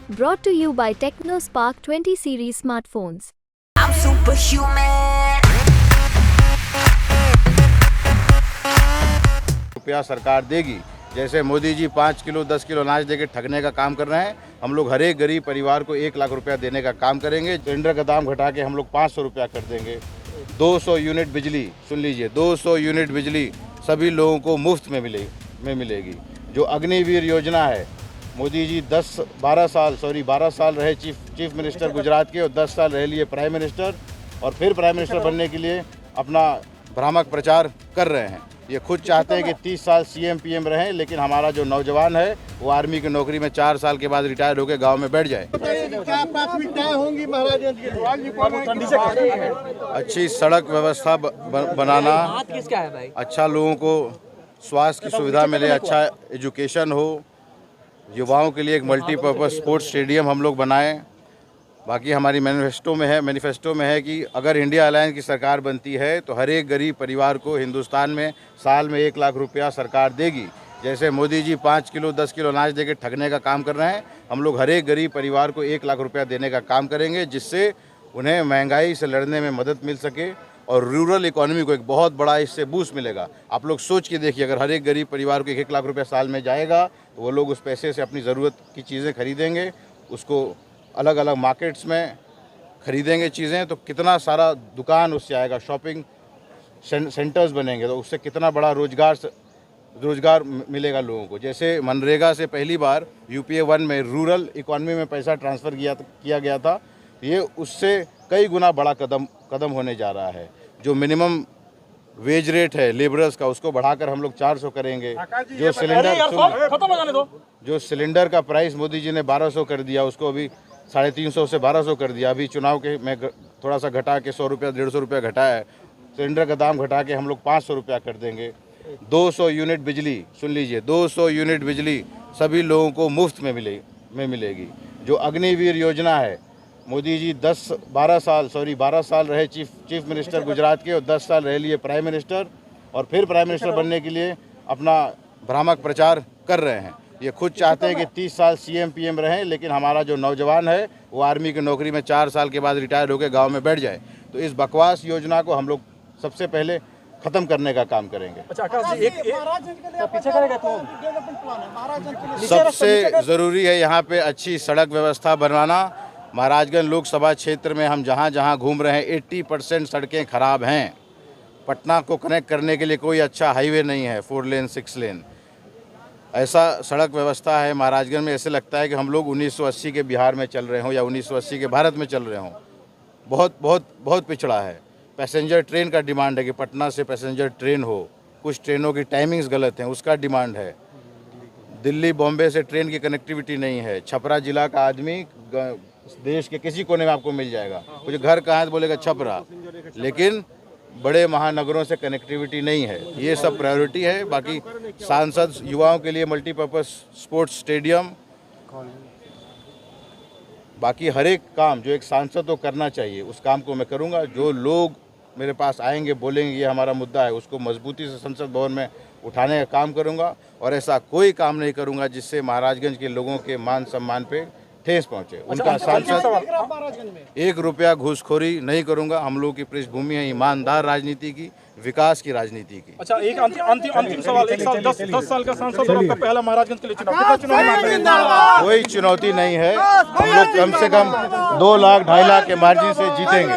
Brought to you by TechnoSpark 20 series smartphones. I'm superhuman. रुपया सरकार देगी। जैसे मोदी जी 5 किलो 10 किलो अनाज देके ठगने का काम कर रहे हैं, हम लोग हर एक गरीब परिवार को 1 लाख रुपया देने का काम करेंगे। सिलेंडर का दाम घटा के हम लोग 500 रुपया कर देंगे। 200 यूनिट बिजली, सुन लीजिए, 200 यूनिट बिजली सभी लोगों को मुफ्त में मिलेगी। जो अग्निवीर योजना है, मोदी जी 12 साल रहे चीफ मिनिस्टर गुजरात के और 10 साल रह लिए प्राइम मिनिस्टर, और फिर प्राइम मिनिस्टर बनने के लिए अपना भ्रामक प्रचार कर रहे हैं। ये खुद चाहते हैं कि 30 साल सीएम पीएम रहें, लेकिन हमारा जो नौजवान है वो आर्मी की नौकरी में 4 साल के बाद रिटायर होकर गांव में बैठ जाए। प्राथमिकताएं होंगी महाराजगंज की? अच्छी सड़क व्यवस्था बनाना, अच्छा लोगों को स्वास्थ्य की सुविधा मिले, अच्छा एजुकेशन हो, युवाओं के लिए एक मल्टीपर्पज़ स्पोर्ट्स स्टेडियम हम लोग बनाएं। बाकी हमारी मैनिफेस्टो में है कि अगर इंडिया अलायंस की सरकार बनती है तो हर एक गरीब परिवार को हिंदुस्तान में साल में 1 लाख रुपया सरकार देगी। जैसे मोदी जी 5 किलो 10 किलो अनाज देके ठगने का काम कर रहे हैं, हम लोग हर एक गरीब परिवार को 1 लाख रुपया देने का काम करेंगे, जिससे उन्हें महंगाई से लड़ने में मदद मिल सके और रूरल इकोनॉमी को एक बहुत बड़ा इससे बूस्ट मिलेगा। आप लोग सोच के देखिए, अगर हर एक गरीब परिवार को 1 लाख रुपया साल में जाएगा तो वो लोग उस पैसे से अपनी ज़रूरत की चीज़ें खरीदेंगे, उसको अलग अलग मार्केट्स में खरीदेंगे चीज़ें, तो कितना सारा दुकान उससे आएगा, शॉपिंग सेंटर्स बनेंगे, तो उससे कितना बड़ा रोज़गार मिलेगा लोगों को। जैसे मनरेगा से पहली बार UPA 1 में रूरल इकॉनमी में पैसा ट्रांसफ़र किया गया था, ये उससे कई गुना बड़ा कदम होने जा रहा है। जो मिनिमम वेज रेट है लेबरर्स का, उसको बढ़ाकर हम लोग 400 करेंगे। जो सिलेंडर का प्राइस मोदी जी ने 1200 कर दिया, उसको अभी 350 से 1200 कर दिया। अभी चुनाव के में थोड़ा सा घटा के 100 रुपया 150 रुपया घटाया है। सिलेंडर का दाम घटा के हम लोग 500 रुपया कर देंगे। 200 यूनिट बिजली, सुन लीजिए, 200 यूनिट बिजली सभी लोगों को मुफ्त में मिलेगी। जो अग्निवीर योजना है, मोदी जी 12 साल रहे चीफ मिनिस्टर गुजरात के और 10 साल रह लिए प्राइम मिनिस्टर, और फिर प्राइम मिनिस्टर बनने के लिए अपना भ्रामक प्रचार कर रहे हैं। ये खुद चाहते हैं कि 30 साल सीएम पीएम रहें, लेकिन हमारा जो नौजवान है वो आर्मी की नौकरी में 4 साल के बाद रिटायर होकर गांव में बैठ जाए। तो इस बकवास योजना को हम लोग सबसे पहले ख़त्म करने का काम करेंगे। सबसे ज़रूरी है यहाँ पे अच्छी सड़क व्यवस्था बनवाना। महाराजगंज लोकसभा क्षेत्र में हम जहाँ घूम रहे हैं 80% सड़कें ख़राब हैं। पटना को कनेक्ट करने के लिए कोई अच्छा हाईवे नहीं है, 4 लेन 6 लेन ऐसा सड़क व्यवस्था है महाराजगंज में। ऐसे लगता है कि हम लोग 1980 के बिहार में चल रहे हों या 1980 के भारत में चल रहे हों। बहुत पिछड़ा है। पैसेंजर ट्रेन का डिमांड है कि पटना से पैसेंजर ट्रेन हो, कुछ ट्रेनों की टाइमिंग्स गलत हैं, उसका डिमांड है। दिल्ली बॉम्बे से ट्रेन की कनेक्टिविटी नहीं है। छपरा जिला का आदमी देश के किसी कोने में आपको मिल जाएगा। कुछ घर कहाँ है तो बोलेगा छपरा, लेकिन बड़े महानगरों से कनेक्टिविटी नहीं है। ये सब प्रायोरिटी है। बाकी सांसद युवाओं के लिए मल्टीपर्पज़ स्पोर्ट्स स्टेडियम, बाकी हर एक काम जो एक सांसद को करना चाहिए उस काम को मैं करूँगा। जो लोग मेरे पास आएंगे बोलेंगे ये हमारा मुद्दा है, उसको मजबूती से संसद भवन में उठाने का काम करूँगा, और ऐसा कोई काम नहीं करूँगा जिससे महाराजगंज के लोगों के मान सम्मान पे ठेस पहुँचे। उनका सांसद 1 रुपया घूसखोरी नहीं करूँगा। हम लोग की पृष्ठभूमि है ईमानदार राजनीति की, विकास की राजनीति की। अच्छा, एक अंतिम सवाल, 1 साल 10 साल का सांसद और आपका पहला महाराजगंज के लिए चुनाव, कोई चुनौती नहीं है। हम लोग कम से कम 2 लाख 2.5 लाख के मार्जिन से जीतेंगे।